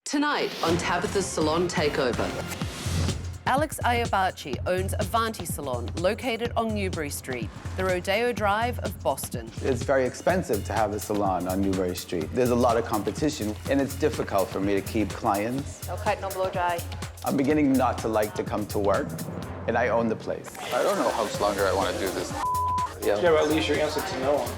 Tonight on Tabatha's Salon Takeover. Alex Iacobacci owns Avanti Salon, located on Newbury Street, the Rodeo Drive of Boston. It's very expensive to have a salon on Newbury Street. There's a lot of competition, and it's difficult for me to keep clients. No cut, no blow dry. I'm beginning not to like to come to work, and I own the place. I don't know how much longer I want to do this. Yeah, but at least your answer to no one.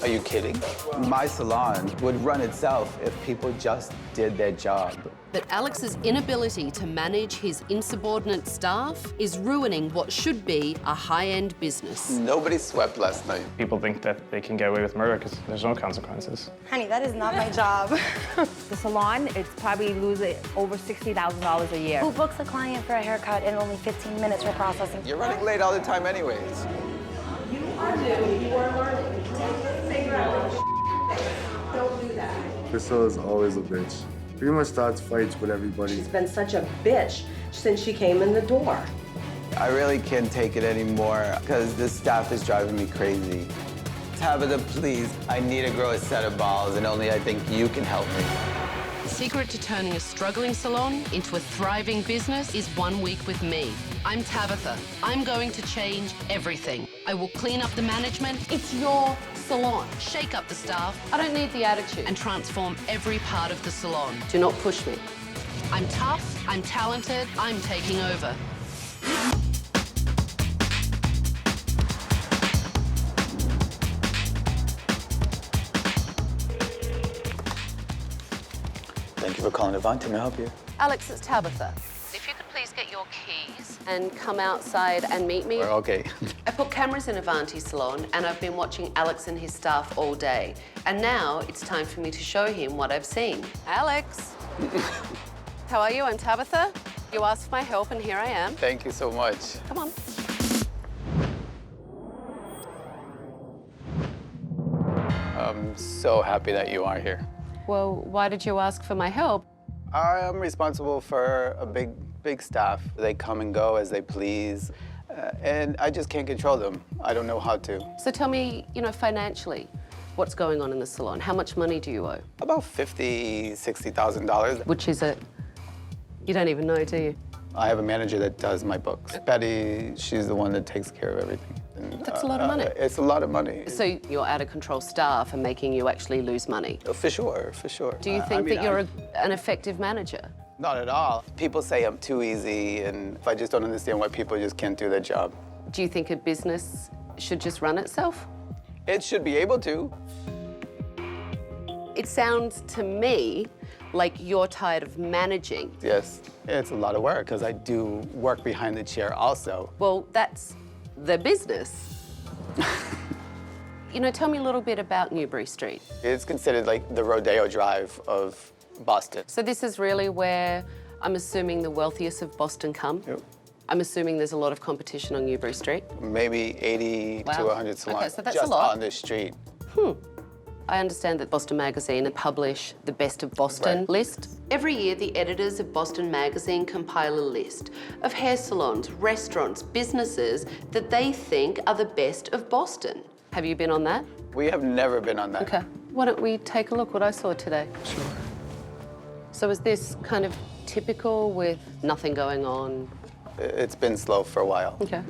Are you kidding? My salon would run itself if people just did their job. But Alex's inability to manage his insubordinate staff is ruining what should be a high-end business. Nobody swept last night. People think that they can get away with murder because there's no consequences. Honey, that is not my job. The salon, it's probably losing over $60,000 a year. Who books a client for a haircut in only 15 minutes for processing? You're running late all the time anyways. Priscilla's always a bitch. Pretty much starts fights with everybody. She's been such a bitch since she came in the door. I really can't take it anymore because this staff is driving me crazy. Tabatha, please, I need to grow a set of balls, and only I think you can help me. The secret to turning a struggling salon into a thriving business is 1 week with me. I'm Tabatha. I'm going to change everything. I will clean up the management. It's your salon. Shake up the staff. I don't need the attitude. And transform every part of the salon. Do not push me. I'm tough, I'm talented, I'm taking over. Thank you for calling Avanti. May I help you? Alex, it's Tabatha. If you could please get your keys and come outside and meet me. Okay. I put cameras in Avanti Salon and I've been watching Alex and his staff all day. And now it's time for me to show him what I've seen. Alex. How are you? I'm Tabatha. You asked for my help and here I am. Thank you so much. Come on. I'm so happy that you are here. Well, why did you ask for my help? I am responsible for a big staff. They come and go as they please, and I just can't control them. I don't know how to. So tell me, financially, what's going on in the salon? How much money do you owe? About $50,000, $60,000. Which is it? You don't even know, do you? I have a manager that does my books. Betty, she's the one that takes care of everything. And, That's a lot of money. It's a lot of money. So your out-of-control staff are making you actually lose money? For sure, for sure. Do you think that you're an effective manager? Not at all. People say I'm too easy, and I just don't understand why people just can't do their job. Do you think a business should just run itself? It should be able to. It sounds to me like you're tired of managing. Yes, it's a lot of work, because I do work behind the chair also. Well, that's the business. Tell me a little bit about Newbury Street. It's considered like the Rodeo Drive of Boston. So this is really where I'm assuming the wealthiest of Boston come? Yep. I'm assuming there's a lot of competition on Newbury Street? Maybe 80 to 100 salons Okay, so that's just a lot. on this street. I understand that Boston Magazine publish the Best of Boston Right. list. Every year, the editors of Boston Magazine compile a list of hair salons, restaurants, businesses that they think are the best of Boston. Have you been on that? We have never been on that. Okay. Why don't we take a look what I saw today? Sure. So is this kind of typical with nothing going on? It's been slow for a while. Okay.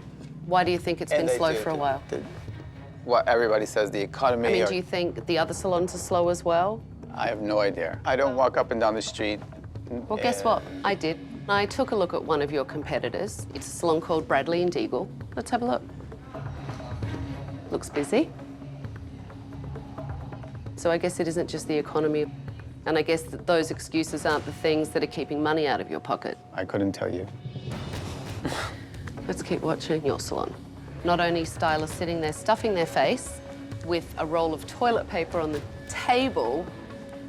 Why do you think it's been slow for a while? What everybody says, the economy. I mean, do you think the other salons are slow as well? I have no idea. I don't walk up and down the street. Well, guess what? I did. I took a look at one of your competitors. It's a salon called Bradley and Deagle. Let's have a look. Looks busy. So I guess it isn't just the economy. And I guess that those excuses aren't the things that are keeping money out of your pocket. I couldn't tell you. Let's keep watching your salon. Not only stylists sitting there stuffing their face with a roll of toilet paper on the table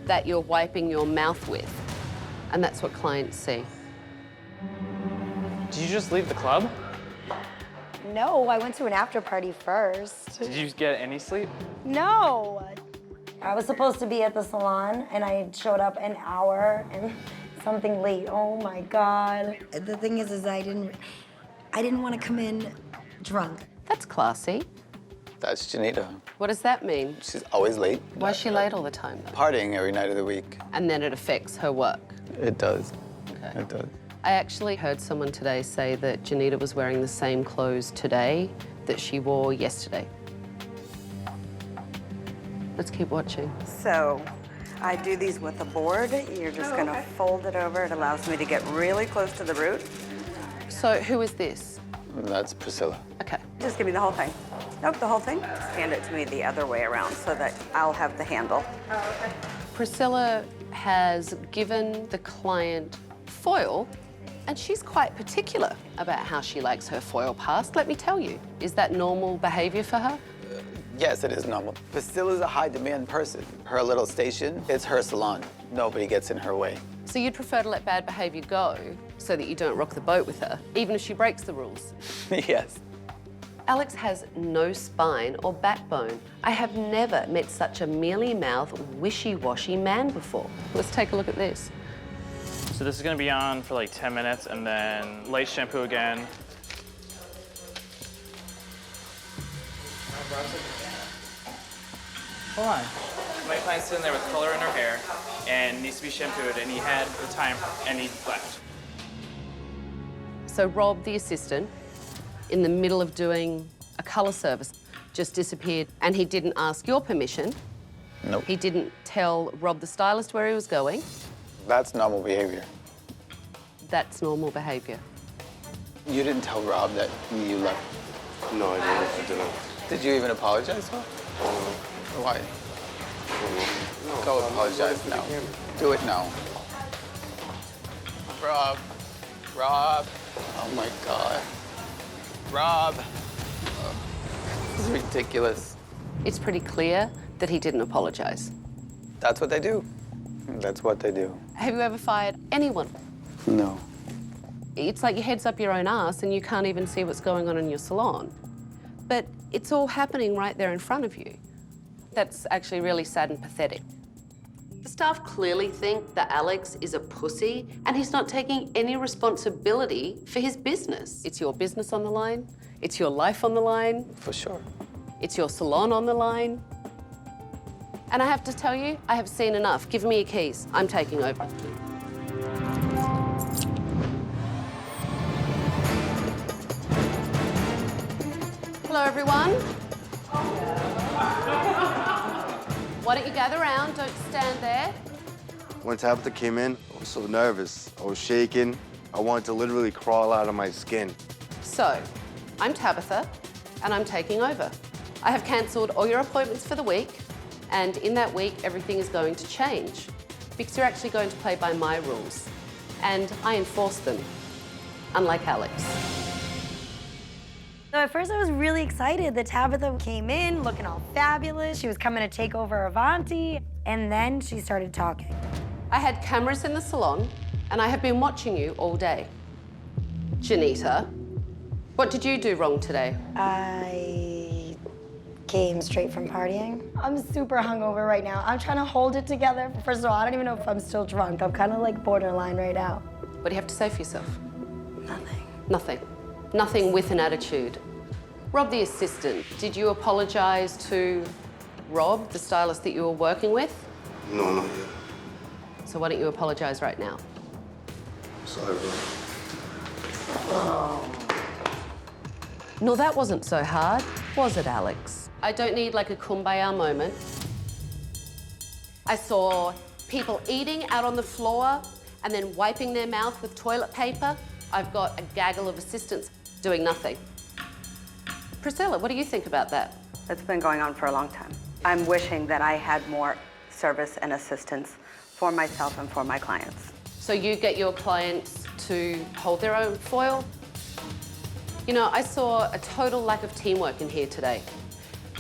that you're wiping your mouth with. And that's what clients see. Did you just leave the club? No, I went to an after party first. Did you get any sleep? No. I was supposed to be at the salon, and I showed up an hour and something late. Oh my God. The thing is I didn't want to come in drunk. That's classy. That's Janita. What does that mean? She's always late. Why is she late all the time, though? Partying every night of the week. And then it affects her work. It does. Okay. It does. I actually heard someone today say that Janita was wearing the same clothes today that she wore yesterday. Let's keep watching. So I do these with a board. You're just gonna fold it over. It allows me to get really close to the root. So who is this? That's Priscilla. Okay. Just give me the whole thing. Nope, the whole thing. Just hand it to me the other way around so that I'll have the handle. Priscilla has given the client foil, and she's quite particular about how she likes her foil passed, let me tell you. Is that normal behavior for her? Yes, it is normal. Priscilla's a high-demand person. Her little station, it's her salon. Nobody gets in her way. So you'd prefer to let bad behavior go so that you don't rock the boat with her, even if she breaks the rules? Yes. Alex has no spine or backbone. I have never met such a mealy-mouthed, wishy-washy man before. Let's take a look at this. So this is gonna be on for like 10 minutes and then light shampoo again. Hold on. My client's sitting there with color in her hair and needs to be shampooed, and he had the time and he left. So Rob, the assistant, in the middle of doing a colour service, just disappeared, and he didn't ask your permission. Nope. He didn't tell Rob, the stylist, where he was going. That's normal behavior. That's normal behaviour. You didn't tell Rob that you left. No, I didn't. Did you even apologize for it? Why? Go apologize now. Do it now. Rob. Rob. Oh my God. Rob. This is ridiculous. It's pretty clear that he didn't apologise. That's what they do. That's what they do. Have you ever fired anyone? No. It's like your head's up your own ass and you can't even see what's going on in your salon. But it's all happening right there in front of you. That's actually really sad and pathetic. The staff clearly think that Alex is a pussy and he's not taking any responsibility for his business. It's your business on the line. It's your life on the line. For sure. It's your salon on the line. And I have to tell you, I have seen enough. Give me your keys. I'm taking over. Hello, everyone. Why don't you gather around? Don't stand there. When Tabatha came in, I was so nervous. I was shaking. I wanted to literally crawl out of my skin. So, I'm Tabatha, and I'm taking over. I have cancelled all your appointments for the week, and in that week, everything is going to change because you're actually going to play by my rules, and I enforce them, unlike Alex. So at first I was really excited that Tabatha came in looking all fabulous. She was coming to take over Avanti, and then she started talking. I had cameras in the salon, and I have been watching you all day. Janita, what did you do wrong today? I came straight from partying. I'm super hungover right now. I'm trying to hold it together. First of all, I don't even know if I'm still drunk. I'm kind of like borderline right now. What do you have to say for yourself? Nothing. Nothing. Nothing with an attitude. Rob, the assistant, did you apologise to Rob, the stylist that you were working with? No, not yet. So why don't you apologise right now? Sorry, bro. No, that wasn't so hard, was it, Alex? I don't need like a kumbaya moment. I saw people eating out on the floor and then wiping their mouth with toilet paper. I've got a gaggle of assistants doing nothing. Priscilla, what do you think about that? It's been going on for a long time. I'm wishing that I had more service and assistance for myself and for my clients. So you get your clients to hold their own foil? You know, I saw a total lack of teamwork in here today.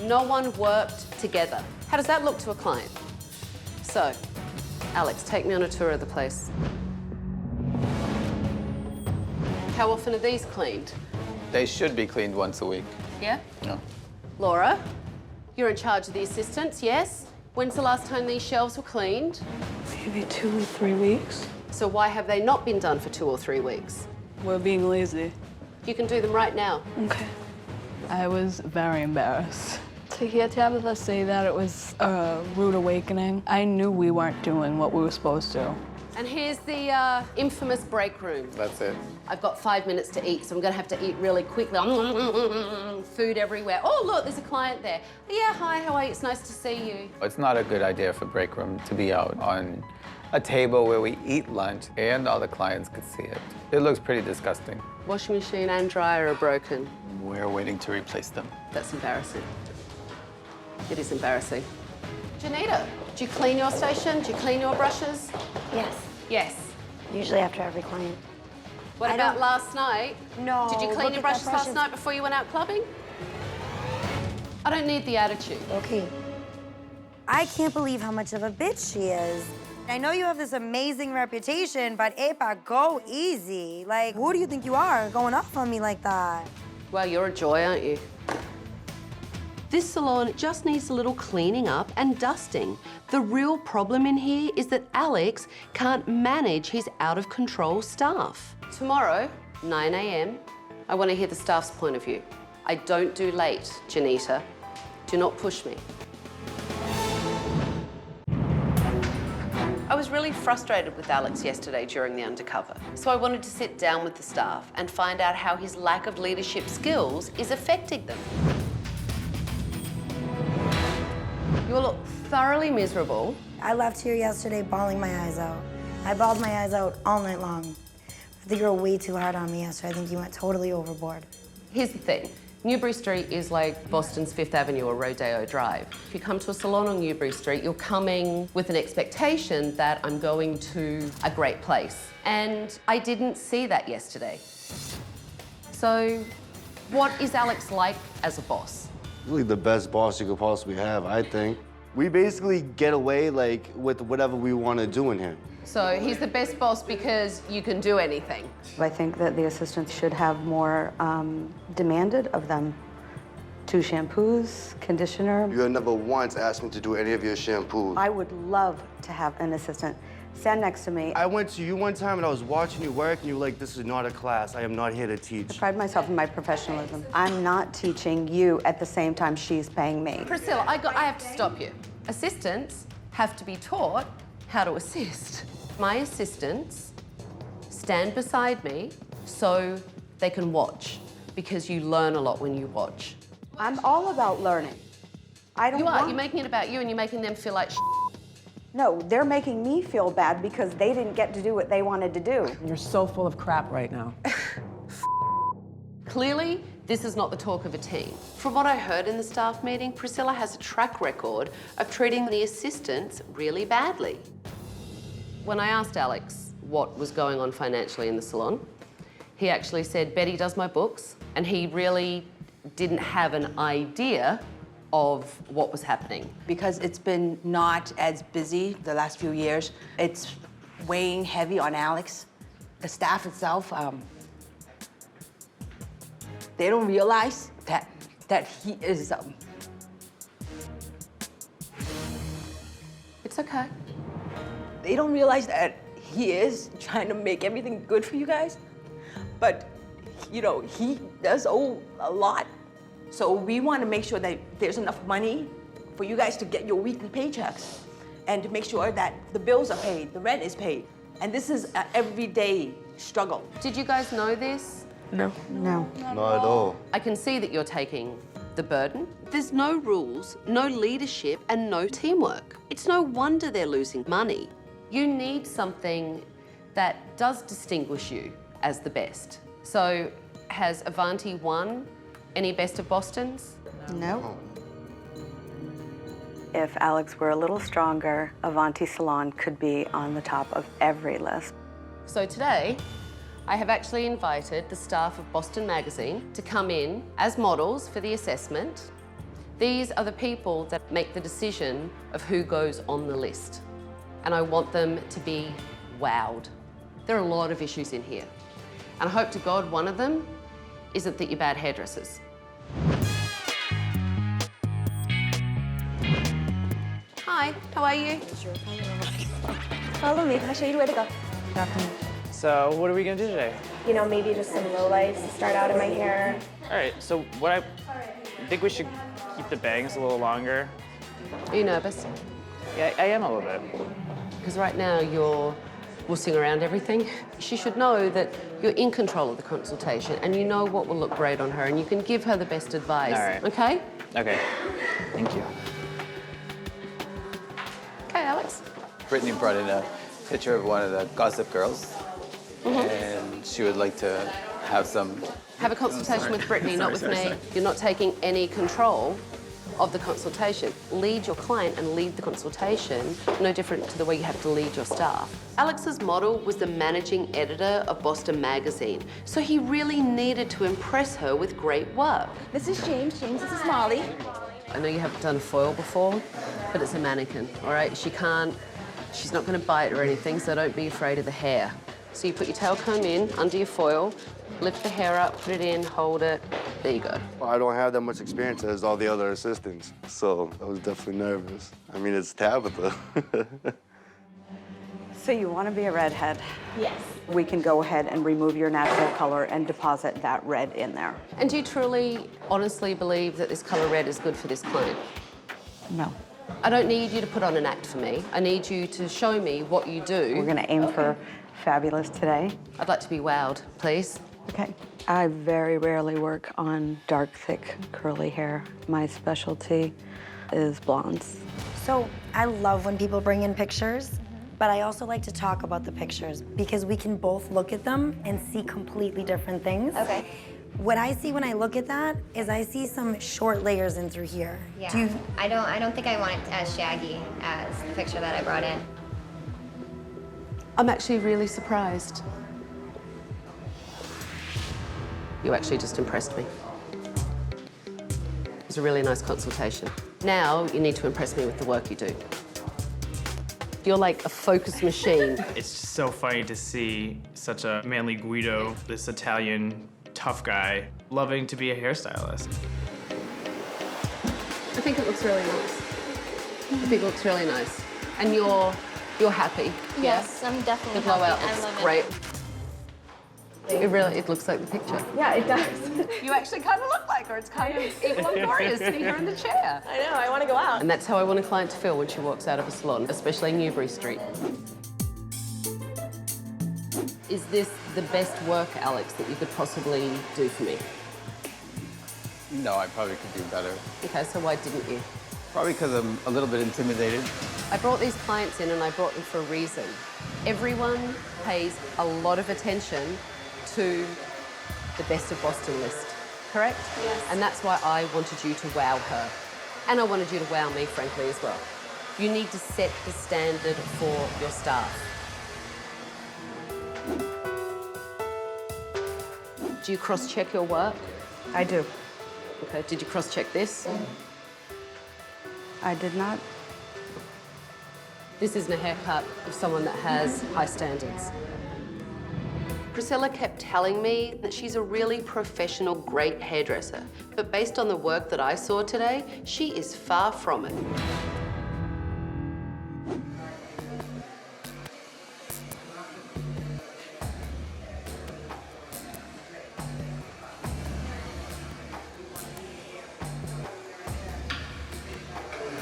No one worked together. How does that look to a client? So, Alex, take me on a tour of the place. How often are these cleaned? They should be cleaned once a week. Yeah? No. Laura, you're in charge of the assistants, yes? When's the last time these shelves were cleaned? Maybe 2 or 3 weeks. So why have they not been done for 2 or 3 weeks? We're being lazy. You can do them right now. Okay. I was very embarrassed. To hear Tabatha say that it was a rude awakening, I knew we weren't doing what we were supposed to. And here's the infamous break room. That's it. I've got 5 minutes to eat, so I'm gonna have to eat really quickly. Food everywhere. Oh, look, there's a client there. Yeah, hi, how are you? It's nice to see you. It's not a good idea for break room to be out on a table where we eat lunch and all the clients could see it. It looks pretty disgusting. Washing machine and dryer are broken. We're waiting to replace them. That's embarrassing. It is embarrassing. Janita, do you clean your station? Do you clean your brushes? Yes. Yes. Usually after every client. What about last night? No. Did you clean your brushes last night before you went out clubbing? I don't need the attitude. Okay. I can't believe how much of a bitch she is. I know you have this amazing reputation, but Epa, go easy. Like, who do you think you are going off on me like that? Well, you're a joy, aren't you? This salon just needs a little cleaning up and dusting. The real problem in here is that Alex can't manage his out-of-control staff. Tomorrow, 9 a.m., I want to hear the staff's point of view. I don't do late, Janita. Do not push me. I was really frustrated with Alex yesterday during the Undercover, so I wanted to sit down with the staff and find out how his lack of leadership skills is affecting them. You all look thoroughly miserable. I left here yesterday bawling my eyes out. I bawled my eyes out all night long. I think you were way too hard on me yesterday. I think you went totally overboard. Here's the thing. Newbury Street is like Boston's Fifth Avenue or Rodeo Drive. If you come to a salon on Newbury Street, you're coming with an expectation that I'm going to a great place. And I didn't see that yesterday. So what is Alex like as a boss? Really the best boss you could possibly have, I think. We basically get away like with whatever we want to do in here. So he's the best boss because you can do anything. I think that the assistants should have more demanded of them. 2 shampoos, conditioner. You have never once asked me to do any of your shampoos. I would love to have an assistant stand next to me. I went to you one time and I was watching you work and you were like, this is not a class. I am not here to I teach. pride myself in my professionalism. I'm not teaching you at the same time she's paying me. Priscilla, I have to stop you. Assistants have to be taught how to assist. My assistants stand beside me so they can watch, because you learn a lot when you watch. I'm all about learning. You're making it about you and you're making them feel like No, they're making me feel bad because they didn't get to do what they wanted to do. You're so full of crap right now. Clearly, this is not the talk of a team. From what I heard in the staff meeting, Priscilla has a track record of treating the assistants really badly. When I asked Alex what was going on financially in the salon, he actually said, Betty does my books, and he really didn't have an idea of what was happening. Because it's been not as busy the last few years, it's weighing heavy on Alex. The staff itself, they don't realize that he is. It's okay. They don't realize that he is trying to make everything good for you guys, but you know he does owe a lot. So we want to make sure that there's enough money for you guys to get your weekly paychecks and to make sure that the bills are paid, the rent is paid. And this is an everyday struggle. Did you guys know this? No. No. Not at all. I can see that you're taking the burden. There's no rules, no leadership, and no teamwork. It's no wonder they're losing money. You need something that does distinguish you as the best. So has Avanti won any Best of Bostons? No. If Alex were a little stronger, Avanti Salon could be on the top of every list. So today, I have actually invited the staff of Boston Magazine to come in as models for the assessment. These are the people that make the decision of who goes on the list. And I want them to be wowed. There are a lot of issues in here. And I hope to God one of them isn't that you're bad hairdressers. Hi, how are you? Follow me, I'll show you where to go. So what are we gonna do today? You know, maybe just some lowlights to start out in my hair. All right, so what I think we should keep the bangs a little longer. Are you nervous? Yeah, I am a little bit. Because right now you're wussing around everything. She should know that you're in control of the consultation and you know what will look great on her and you can give her the best advice. All right. Okay? Okay. Thank you. Okay, Alex. Brittany brought in a picture of one of the Gossip Girls, and she would like to have a consultation with Brittany, not with me. You're not taking any control of the consultation. Lead your client and lead the consultation, no different to the way you have to lead your staff. Alex's model was the managing editor of Boston Magazine, so he really needed to impress her with great work. This is James. James, this is Molly. I know you haven't done foil before, but it's a mannequin, all right? She's not gonna bite or anything, so don't be afraid of the hair. So you put your tail comb in, under your foil, lift the hair up, put it in, hold it, there you go. Well, I don't have that much experience as all the other assistants, so I was definitely nervous. I mean, it's Tabatha. So you want to be a redhead? Yes. We can go ahead and remove your natural color and deposit that red in there. And do you truly, honestly believe that this color red is good for this client? No. I don't need you to put on an act for me. I need you to show me what you do. We're going to aim for fabulous today. I'd like to be wowed, please. Okay. I very rarely work on dark, thick, curly hair. My specialty is blondes. So I love when people bring in pictures, but I also like to talk about the pictures because we can both look at them and see completely different things. Okay. What I see when I look at that is I see some short layers in through here. Yeah. I don't think I want it as shaggy as the picture that I brought in. I'm actually really surprised. You actually just impressed me. It was a really nice consultation. Now you need to impress me with the work you do. You're like a focus machine. It's just so funny to see such a manly Guido, this Italian tough guy, loving to be a hairstylist. I think it looks really nice. I think it looks really nice. And you're happy. Yes, I'm definitely The blowout happy. I looks love great. It looks like the picture. Yeah, it does. You actually kind of look like her. It's kind of equal and glorious sitting here in the chair. I know, I want to go out. And that's how I want a client to feel when she walks out of a salon, especially Newbury Street. Is this the best work, Alex, that you could possibly do for me? No, I probably could do better. Okay, so why didn't you? Probably because I'm a little bit intimidated. I brought these clients in and I brought them for a reason. Everyone pays a lot of attention to the best of Boston list, correct? Yes. And that's why I wanted you to wow her. And I wanted you to wow me, frankly, as well. You need to set the standard for your staff. Do you cross-check your work? I do. Okay, did you cross-check this? I did not. This isn't a haircut of someone that has high standards. Priscilla kept telling me that she's a really professional, great hairdresser, but based on the work that I saw today, she is far from it.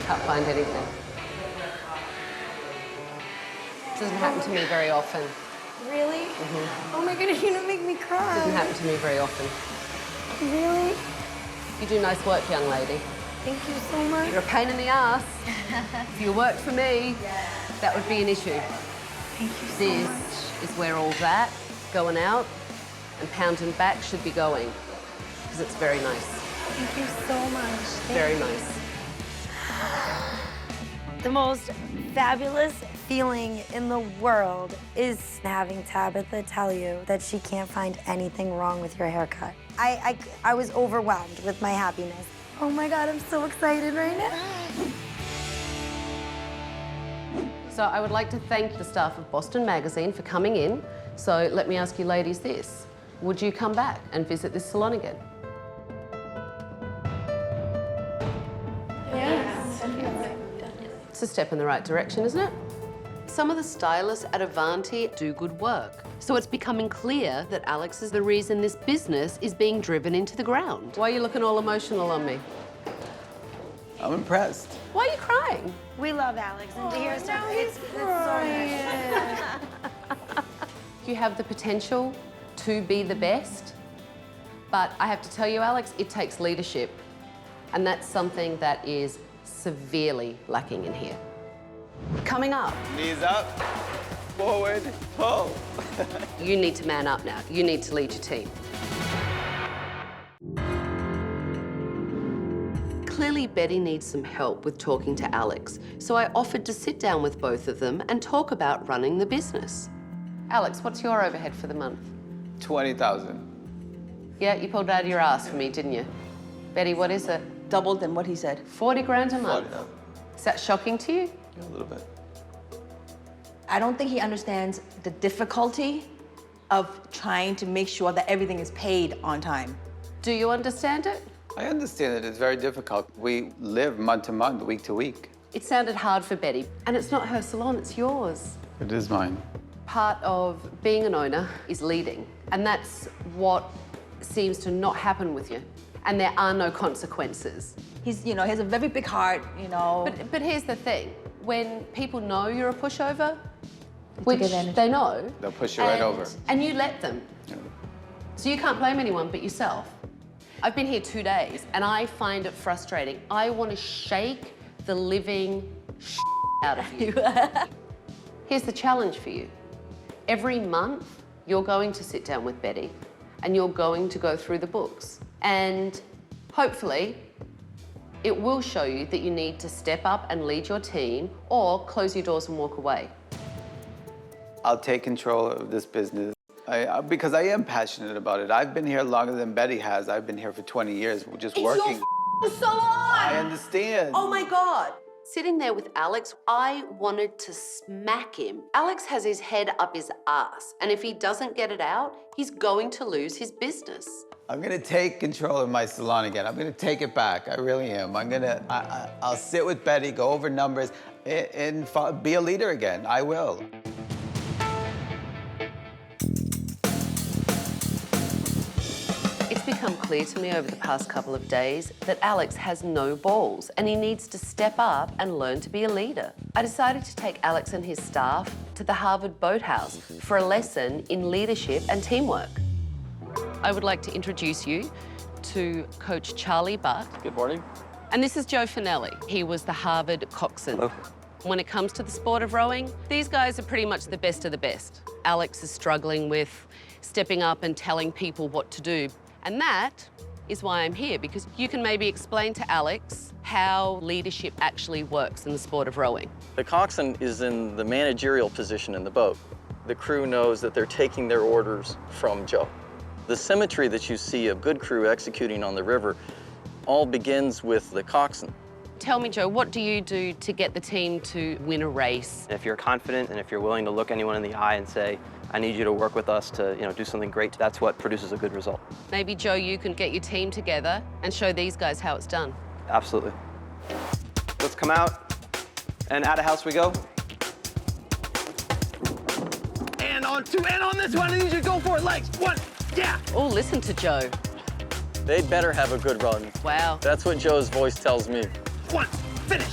Can't find anything. Doesn't happen to me very often. Really? Oh my goodness, you're gonna make me cry. Doesn't happen to me very often. Really? You do nice work, young lady. Thank you so much. You're a pain in the ass. If you worked for me, that would be an issue. Thank you so This much. is where all that going out and pounding back should be going, because it's very nice. Thank you so much. Very nice. The most fabulous feeling in the world is having Tabatha tell you that she can't find anything wrong with your haircut. I was overwhelmed with my happiness. Oh my God, I'm so excited right now. So I would like to thank the staff of Boston Magazine for coming in. So let me ask you ladies this. Would you come back and visit this salon again? It's a step in the right direction, isn't it? Some of the stylists at Avanti do good work. So it's becoming clear that Alex is the reason this business is being driven into the ground. Why are you looking all emotional on me? I'm impressed. Why are you crying? We love Alex, and to hear stuff, it's so nice. You have the potential to be the best, but I have to tell you, Alex, it takes leadership, and that's something that is severely lacking in here. Coming up. Knees up, forward, pull. You need to man up now. You need to lead your team. Clearly, Betty needs some help with talking to Alex, so I offered to sit down with both of them and talk about running the business. Alex, what's your overhead for the month? 20,000. Yeah, you pulled it out of your ass for me, didn't you? Betty, what is it? Doubled than what he said. 40 grand a month. 40. Is that shocking to you? Yeah, a little bit. I don't think he understands the difficulty of trying to make sure that everything is paid on time. Do you understand it? I understand it. It's very difficult. We live month to month, week to week. It sounded hard for Betty, and it's not her salon, it's yours. It is mine. Part of being an owner is leading, and that's what seems to not happen with you. And there are no consequences. He's, you know, he has a very big heart, you know. But here's the thing. When people know you're a pushover, which advantage. they know, They'll push you right over. And you let them. Yeah. So you can't blame anyone but yourself. I've been here 2 days, and I find it frustrating. I want to shake the living out of you. Here's the challenge for you. Every month, you're going to sit down with Betty, and you're going to go through the books. And hopefully, it will show you that you need to step up and lead your team, or close your doors and walk away. I'll take control of this business because I am passionate about it. I've been here longer than Betty has. I've been here for 20 years, just working. It's your salon! I understand. Oh my God. Sitting there with Alex, I wanted to smack him. Alex has his head up his ass, and if he doesn't get it out, he's going to lose his business. I'm gonna take control of my salon again. I'm gonna take it back. I really am. I'll sit with Betty, go over numbers, and be a leader again. I will. It's become clear to me over the past couple of days that Alex has no balls, and he needs to step up and learn to be a leader. I decided to take Alex and his staff to the Harvard Boathouse for a lesson in leadership and teamwork. I would like to introduce you to Coach Charlie Butt. Good morning. And this is Joe Finelli. He was the Harvard coxswain. Hello. When it comes to the sport of rowing, these guys are pretty much the best of the best. Alex is struggling with stepping up and telling people what to do. And that is why I'm here, because you can maybe explain to Alex how leadership actually works in the sport of rowing. The coxswain is in the managerial position in the boat. The crew knows that they're taking their orders from Joe. The symmetry that you see of good crew executing on the river all begins with the coxswain. Tell me, Joe, what do you do to get the team to win a race? If you're confident and if you're willing to look anyone in the eye and say, I need you to work with us to, do something great, that's what produces a good result. Maybe, Joe, you can get your team together and show these guys how it's done. Absolutely. Let's come out, and out of house we go. And on two, and on this one, I need you to go for it, legs. One, yeah. Oh, listen to Joe. They'd better have a good run. Wow. That's what Joe's voice tells me. One, finish.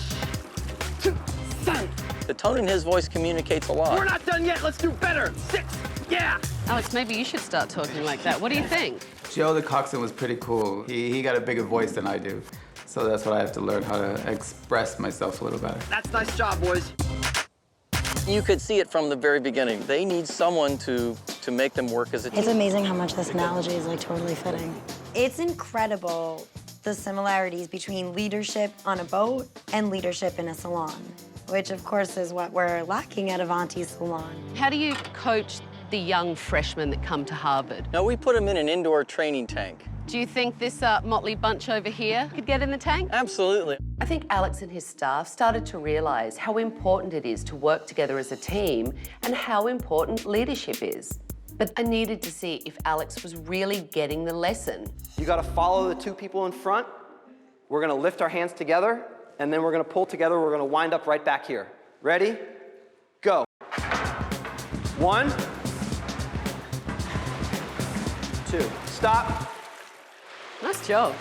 Two, seven. The tone in his voice communicates a lot. We're not done yet, let's do better. Six, yeah. Alex, maybe you should start talking like that. What do you think? Joe the coxswain was pretty cool. He got a bigger voice than I do. So that's what I have to learn, how to express myself a little better. That's nice job, boys. You could see it from the very beginning. They need someone to make them work as a team. It's amazing how much this analogy is like totally fitting. It's incredible the similarities between leadership on a boat and leadership in a salon, which of course is what we're lacking at Avanti's salon. How do you coach the young freshmen that come to Harvard? Now, we put them in an indoor training tank. Do you think this motley bunch over here could get in the tank? Absolutely. I think Alex and his staff started to realize how important it is to work together as a team and how important leadership is. But I needed to see if Alex was really getting the lesson. You gotta follow the two people in front. We're gonna lift our hands together, and then we're gonna pull together. We're gonna wind up right back here. Ready? Go. One. Two. Stop. Nice job.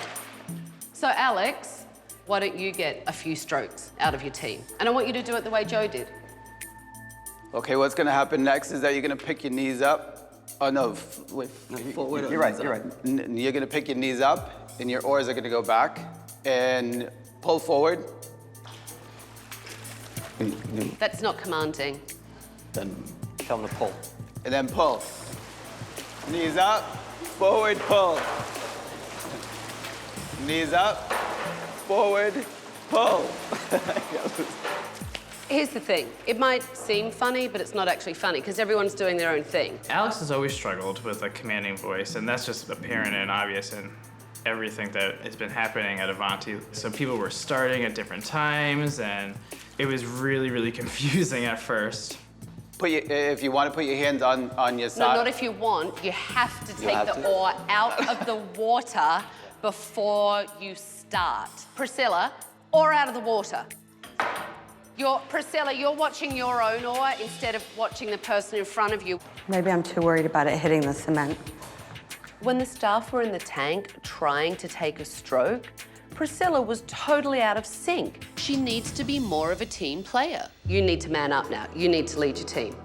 So Alex, why don't you get a few strokes out of your team? And I want you to do it the way Joe did. Okay, what's gonna happen next is that you're gonna pick your knees up. Oh no, wait, forward. You're right, you're right. You're gonna pick your knees up and your oars are gonna go back and pull forward. That's not commanding. Then tell them to pull. And then pull. Knees up, forward, pull. Knees up, forward, pull. Here's the thing. It might seem funny, but it's not actually funny because everyone's doing their own thing. Alex has always struggled with a commanding voice, and that's just apparent and obvious in everything that has been happening at Avanti. So people were starting at different times, and it was really, really confusing at first. If you want to put your hands on your side. No, not if you want. You have to take the oar out of the water before you start. Priscilla, oar out of the water. Priscilla, you're watching your own oar instead of watching the person in front of you. Maybe I'm too worried about it hitting the cement. When the staff were in the tank trying to take a stroke, Priscilla was totally out of sync. She needs to be more of a team player. You need to man up now. You need to lead your team.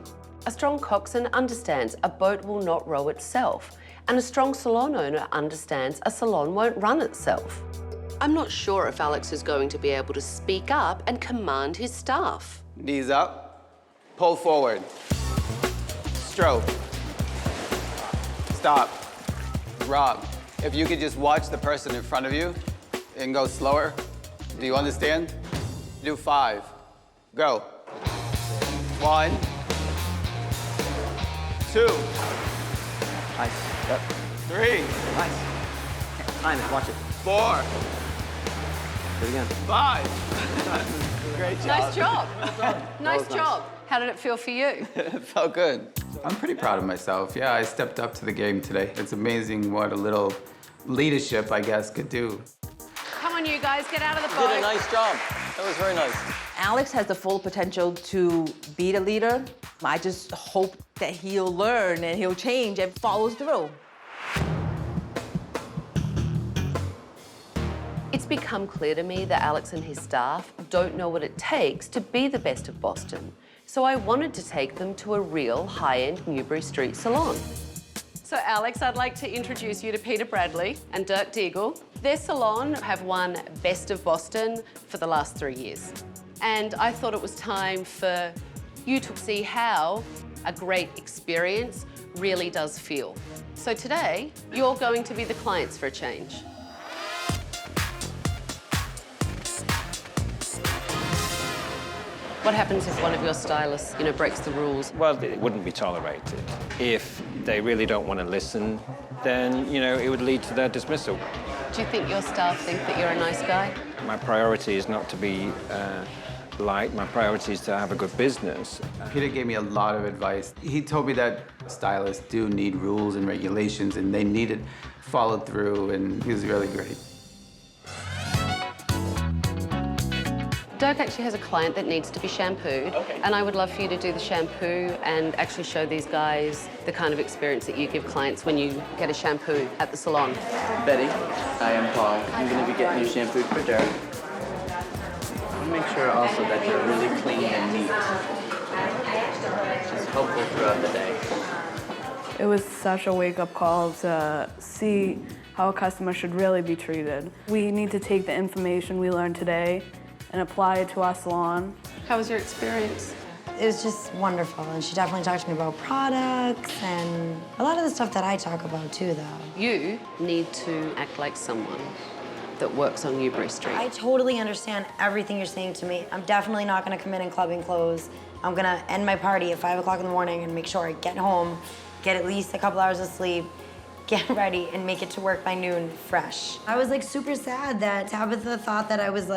A strong coxswain understands a boat will not row itself, and a strong salon owner understands a salon won't run itself. I'm not sure if Alex is going to be able to speak up and command his staff. Knees up, pull forward, stroke, stop, Rob. If you could just watch the person in front of you and go slower. Do you understand? Do 5. Go. 1, 2. Nice. Yep. 3. Nice. Time it. Watch it. 4. Do it again. 5. Great job. Nice job. Nice job. How did it feel for you? It felt good. I'm pretty proud of myself. Yeah, I stepped up to the game today. It's amazing what a little leadership, I guess, could do. Come on, you guys, get out of the boat. You did a nice job. That was very nice. Alex has the full potential to be the leader. I just hope that he'll learn and he'll change and follows through. It's become clear to me that Alex and his staff don't know what it takes to be the best of Boston. So I wanted to take them to a real high-end Newbury Street salon. So Alex, I'd like to introduce you to Peter Bradley and Dirk Deagle. Their salon have won Best of Boston for the last 3 years. And I thought it was time for you to see how a great experience really does feel. So today, you're going to be the clients for a change. What happens if one of your stylists, breaks the rules? Well, it wouldn't be tolerated. If they really don't want to listen, then, it would lead to their dismissal. Do you think your staff think that you're a nice guy? My priority is not to be liked. My priority is to have a good business. Peter gave me a lot of advice. He told me that stylists do need rules and regulations, and they need it followed through, and he was really great. Dirk actually has a client that needs to be shampooed, and I would love for you to do the shampoo and actually show these guys the kind of experience that you give clients when you get a shampoo at the salon. Betty, I am Paul. I'm going to be getting you shampooed for Dirk. Make sure also that you're really clean and neat. It's helpful throughout the day. It was such a wake-up call to see how a customer should really be treated. We need to take the information we learned today and apply it to our salon. How was your experience? It was just wonderful, and she definitely talked to me about products and a lot of the stuff that I talk about too, though. You need to act like someone that works on Newbury Street. I totally understand everything you're saying to me. I'm definitely not gonna come in clubbing clothes. I'm gonna end my party at 5 o'clock in the morning and make sure I get home, get at least a couple hours of sleep, get ready, and make it to work by noon fresh. I was super sad that Tabatha thought that I was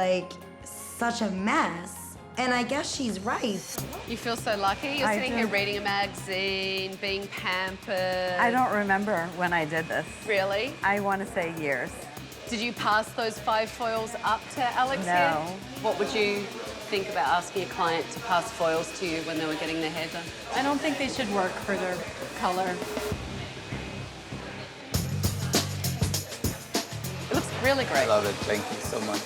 such a mess, and I guess she's right. You feel so lucky? You're sitting here reading a magazine, being pampered. I don't remember when I did this. Really? I want to say years. Did you pass those 5 foils up to Alex No. here? What would you think about asking a client to pass foils to you when they were getting their hair done? I don't think they should work for their color. It looks really great. I love it. Thank you so much.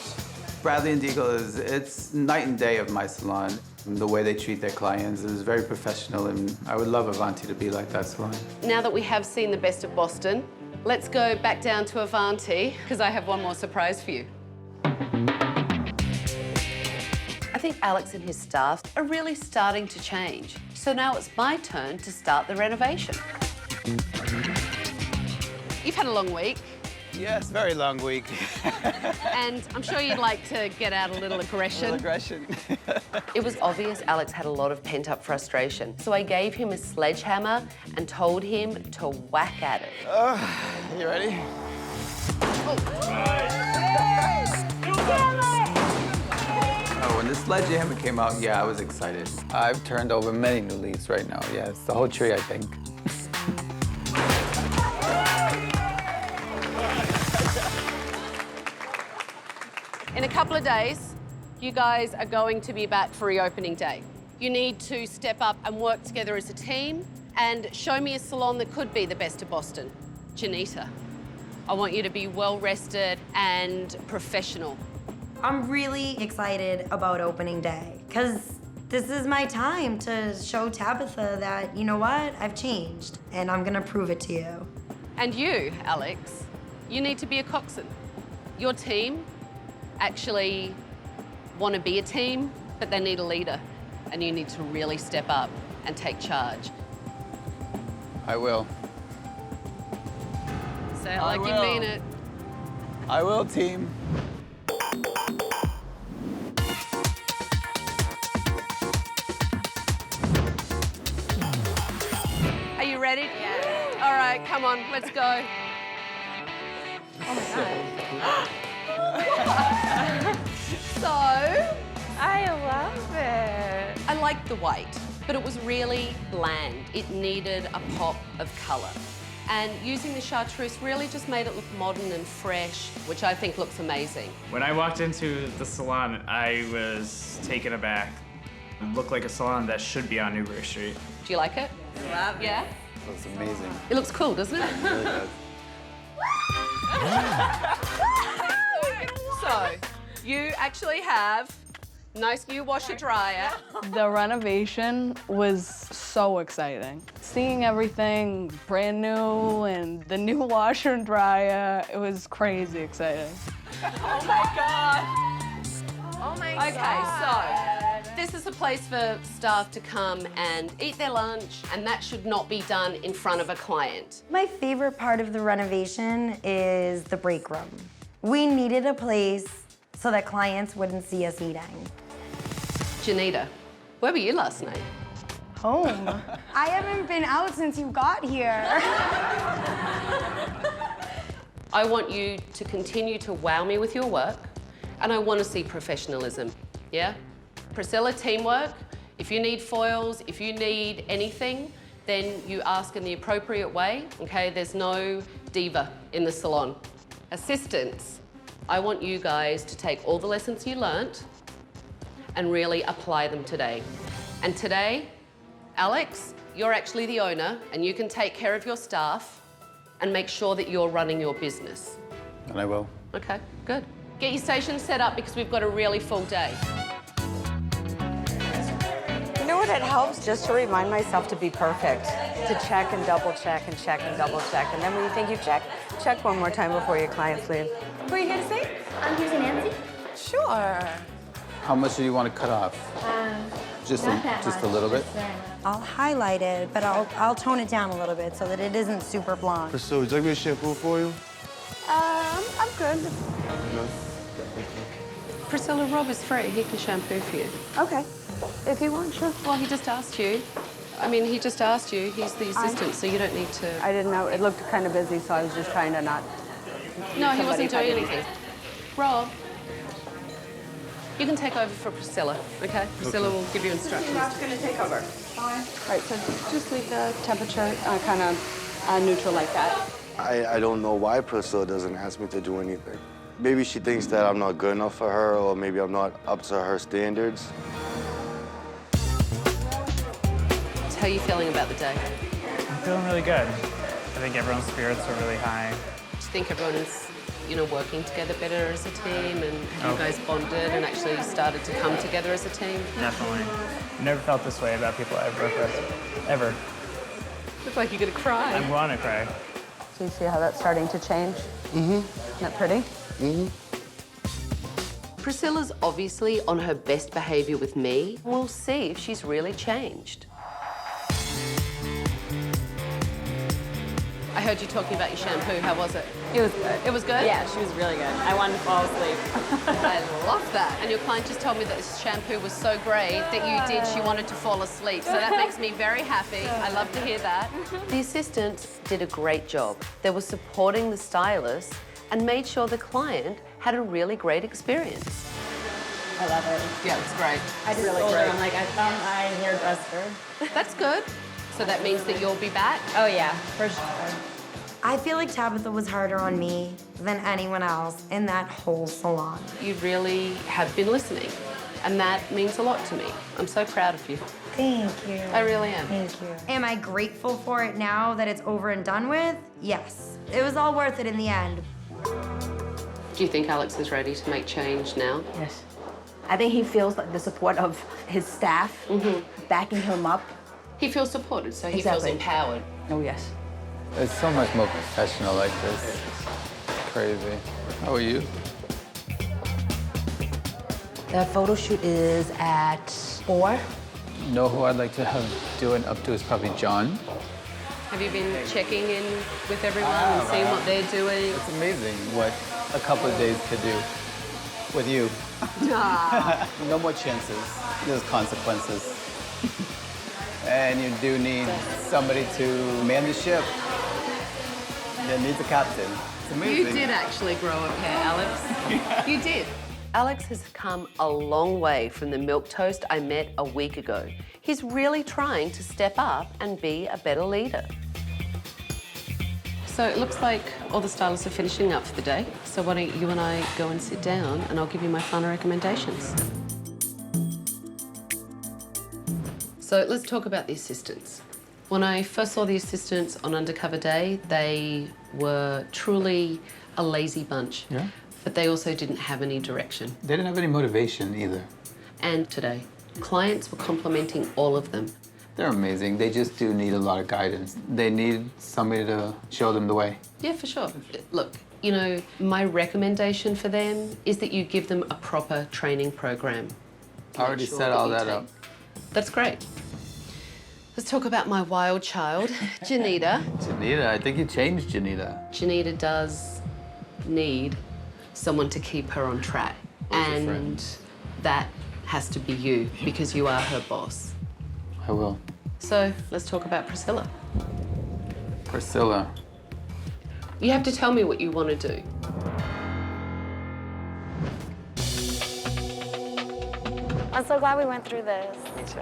Bradley and Deagle it's night and day of my salon. The way they treat their clients is very professional, and I would love Avanti to be like that salon. Now that we have seen the best of Boston, let's go back down to Avanti, because I have one more surprise for you. I think Alex and his staff are really starting to change. So now it's my turn to start the renovation. You've had a long week. Yes, very long week. And I'm sure you'd like to get out a little aggression. A little aggression. It was obvious Alex had a lot of pent-up frustration. So I gave him a sledgehammer and told him to whack at it. You ready? Oh, when the sledgehammer came out, yeah, I was excited. I've turned over many new leaves right now. Yeah, it's the whole tree, I think. In a couple of days, you guys are going to be back for reopening day. You need to step up and work together as a team and show me a salon that could be the best of Boston. Janita, I want you to be well-rested and professional. I'm really excited about opening day because this is my time to show Tabatha that, you know what, I've changed and I'm gonna prove it to you. And you, Alex, you need to be a coxswain. Your team actually want to be a team, but they need a leader. And you need to really step up and take charge. I will. Say it like you mean it. I will, team. Are you ready? Yeah. All right, come on, let's go. Oh my God. So, I love it. I liked the white, but it was really bland. It needed a pop of color. And using the chartreuse really just made it look modern and fresh, which I think looks amazing. When I walked into the salon, I was taken aback. It looked like a salon that should be on Newbury Street. Do you like it? Love it. Yeah? That's amazing. It looks cool, doesn't it? It really does. So, you actually have nice new washer dryer. The renovation was so exciting. Seeing everything brand new and the new washer and dryer, it was crazy exciting. Oh my God. Oh my Okay, God. so this is a place for staff to come and eat their lunch, and that should not be done in front of a client. My favorite part of the renovation is the break room. We needed a place so that clients wouldn't see us eating. Janita, where were you last night? Home. I haven't been out since you got here. I want you to continue to wow me with your work, and I want to see professionalism, yeah? Priscilla, teamwork. If you need foils, if you need anything, then you ask in the appropriate way, okay? There's no diva in the salon. Assistants, I want you guys to take all the lessons you learnt and really apply them today. And today, Alex, you're actually the owner and you can take care of your staff and make sure that you're running your business. And I will. Okay, good. Get your station set up because we've got a really full day. You know what, it helps just to remind myself to be perfect, to check and double check and check and double check. And then when you think you check one more time before your clients leave. Who are you here to see? I'm here to see Nancy. Sure. How much do you want to cut off? Just a little bit? I'll highlight it, but I'll tone it down a little bit so that it isn't super blonde. Priscilla, would you like me to shampoo for you? I'm good. No? Priscilla, Rob is free. He can shampoo for you. Okay. If you want, sure. Well, he just asked you. I mean, he just asked you. He's the assistant, so you don't need to... I didn't know. It looked kind of busy, so I was just trying to not... No, he wasn't doing anything. Rob, you can take over for Priscilla, okay? Priscilla will give you instructions. Rob's going to take over. Fine. Right, so just leave the temperature kind of neutral like that. I don't know why Priscilla doesn't ask me to do anything. Maybe she thinks that I'm not good enough for her, or maybe I'm not up to her standards. How are you feeling about the day? I'm feeling really good. I think everyone's spirits are really high. Do you think everyone's you know, working together better as a team, and you guys bonded and actually started to come together as a team? Definitely. Never felt this way about people I've worked with, ever. Look like you're gonna cry. I want to cry. Do you see how that's starting to change? Mm-hmm. Isn't that pretty? Mm-hmm. Priscilla's obviously on her best behavior with me. We'll see if she's really changed. I heard you talking about your shampoo. How was it? It was good. It was good? Yeah, she was really good. I wanted to fall asleep. I love that. And your client just told me that this shampoo was so great that you did, she wanted to fall asleep. So that makes me very happy. I love to hear that. The assistants did a great job. They were supporting the stylist and made sure the client had a really great experience. I love it. Yeah, it's great. I just told her, I'm like, I found my hairdresser. That's good. So that means that you'll be back? Oh yeah, for sure. I feel like Tabatha was harder on me than anyone else in that whole salon. You really have been listening, and that means a lot to me. I'm so proud of you. Thank you. I really am. Thank you. Am I grateful for it now that it's over and done with? Yes. It was all worth it in the end. Do you think Alex is ready to make change now? Yes. I think he feels like the support of his staff backing him up. He feels supported, so he Exactly. feels empowered. Oh, yes. It's so much more professional like this. Crazy. How are you? The photo shoot is at 4. You know who I'd like to have do it up to is probably John. Have you been checking in with everyone and seeing what they're doing? It's amazing what a couple of days could do with you. No more chances. There's consequences. And you do need somebody to man the ship. There needs a captain. It's amazing. You did actually grow a pair, Alex. You did. Alex has come a long way from the milquetoast I met a week ago. He's really trying to step up and be a better leader. So it looks like all the stylists are finishing up for the day. So why don't you and I go and sit down and I'll give you my final recommendations. So let's talk about the assistants. When I first saw the assistants on Undercover Day, they were truly a lazy bunch. Yeah? But they also didn't have any direction. They didn't have any motivation either. And today, clients were complimenting all of them. They're amazing. They just do need a lot of guidance. They need somebody to show them the way. Yeah, for sure. Look, you know, my recommendation for them is that you give them a proper training program. I already set all that up. That's great. Let's talk about my wild child, Janita. Janita, I think you changed Janita. Janita does need someone to keep her on track. And that has to be you, because you are her boss. I will. So let's talk about Priscilla. Priscilla. You have to tell me what you want to do. I'm so glad we went through this. Me too.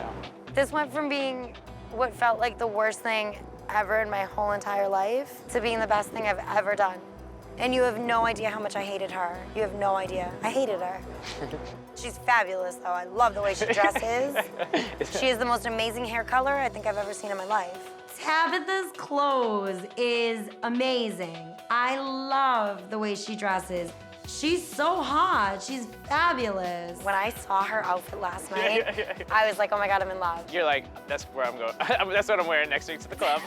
This went from being what felt like the worst thing ever in my whole entire life to being the best thing I've ever done. And you have no idea how much I hated her. You have no idea. I hated her. She's fabulous, though. I love the way she dresses. She has the most amazing hair color I think I've ever seen in my life. Tabatha's clothes is amazing. I love the way she dresses. She's so hot. She's fabulous. When I saw her outfit last night, I was like, oh my God, I'm in love. You're like, that's where I'm going. That's what I'm wearing next week to the club.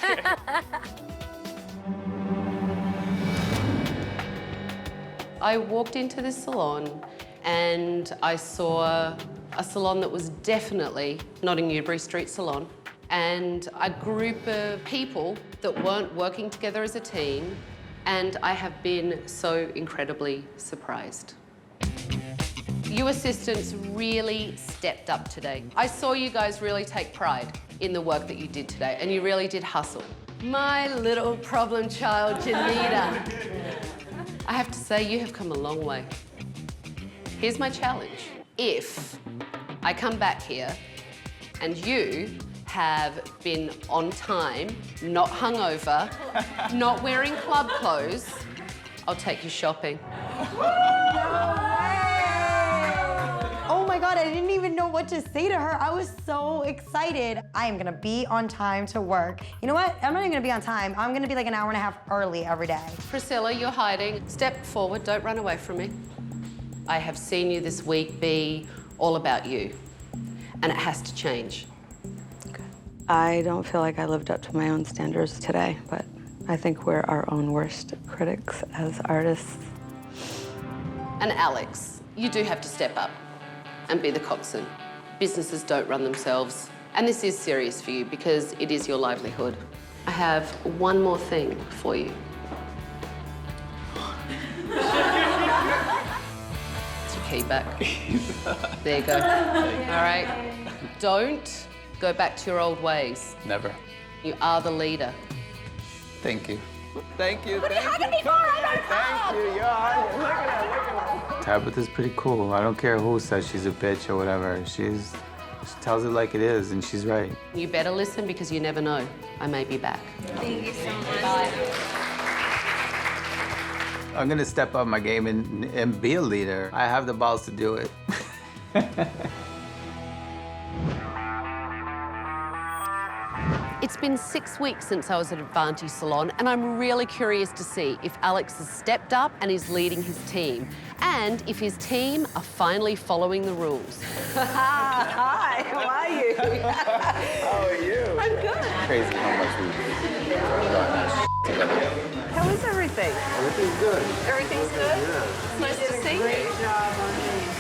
I walked into this salon and I saw a salon that was definitely not a Newbury Street salon, and a group of people that weren't working together as a team, and I have been so incredibly surprised. You assistants really stepped up today. I saw you guys really take pride in the work that you did today, and you really did hustle. My little problem child, Janita. I have to say, you have come a long way. Here's my challenge. If I come back here and you have been on time, not hungover, not wearing club clothes, I'll take you shopping. Oh my God, God, I didn't even know what to say to her. I was so excited. I am gonna be on time to work. You know what? I'm not even gonna be on time. I'm gonna be like an hour and a half early every day. Priscilla, you're hiding. Step forward, don't run away from me. I have seen you this week be all about you, and it has to change. I don't feel like I lived up to my own standards today, but I think we're our own worst critics as artists. And Alex, you do have to step up and be the coxswain. Businesses don't run themselves, and this is serious for you because it is your livelihood. I have one more thing for you. It's your key back. There you go. All right. Don't go back to your old ways. Never. You are the leader. Thank you. Thank you, What are you thank hugging you. me for? Thank you, you're hugging. Look at her, look at her. Tabatha's pretty cool. I don't care who says she's a bitch or whatever. She tells it like it is, and she's right. You better listen because you never know. I may be back. Thank you so much. I'm gonna step up my game and be a leader. I have the balls to do it. It's been 6 weeks since I was at Advanti Salon, and I'm really curious to see if Alex has stepped up and is leading his team, and if his team are finally following the rules. Hi, how are you? How are you? I'm good. Crazy how much we've gotten together. How is everything? Everything's good. Everything's good? Yeah. It's nice to see you.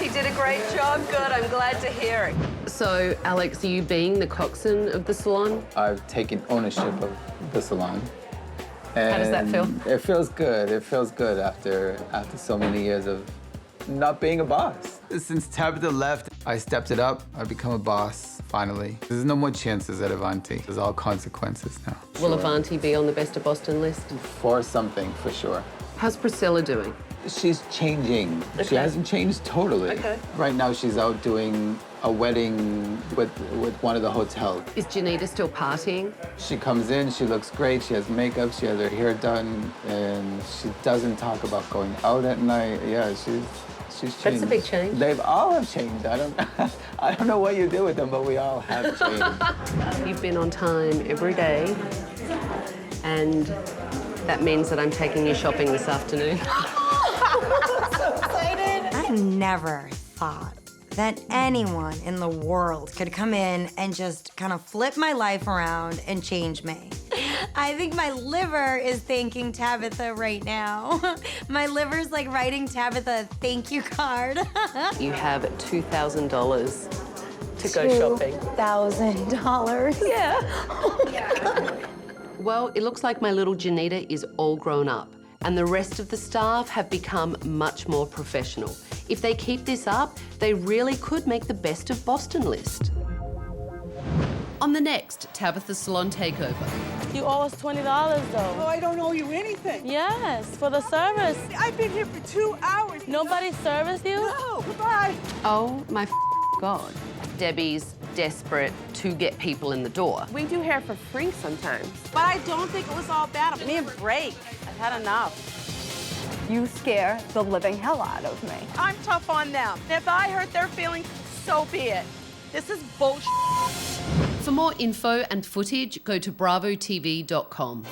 He did a great job. Good, I'm glad to hear it. So, Alex, are you being the coxswain of the salon? I've taken ownership of the salon. How does that feel? It feels good. It feels good after so many years of not being a boss. Since Tabatha left, I stepped it up. I've become a boss, finally. There's no more chances at Avanti. There's all consequences now. Will Avanti be on the Best of Boston list? For something, for sure. How's Priscilla doing? She's changing. Okay. She hasn't changed totally. Okay. Right now, she's out doing a wedding with one of the hotels. Is Janita still partying? She comes in, she looks great, she has makeup, she has her hair done, and she doesn't talk about going out at night. Yeah, she's changed. That's a big change. They've all have changed. I don't know what you do with them, but we all have changed. You've been on time every day, and that means that I'm taking you shopping this afternoon. So excited. I never thought that anyone in the world could come in and just kind of flip my life around and change me. I think my liver is thanking Tabatha right now. My liver's like writing Tabatha a thank you card. You have $2,000 to go shopping. $2,000? Yeah. Well, it looks like my little Janita is all grown up, and the rest of the staff have become much more professional. If they keep this up, they really could make the Best of Boston list. On the next Tabatha Salon Takeover. You owe us $20, though. Oh, I don't owe you anything. Yes, for the service. I've been here for 2 hours. Nobody serviced you? No, goodbye. Oh my God. Debbie's desperate to get people in the door. We do hair for free sometimes. But I don't think it was all bad. Give me a break. I've had enough. You scare the living hell out of me. I'm tough on them. If I hurt their feelings, so be it. This is bullshit. For more info and footage, go to bravotv.com.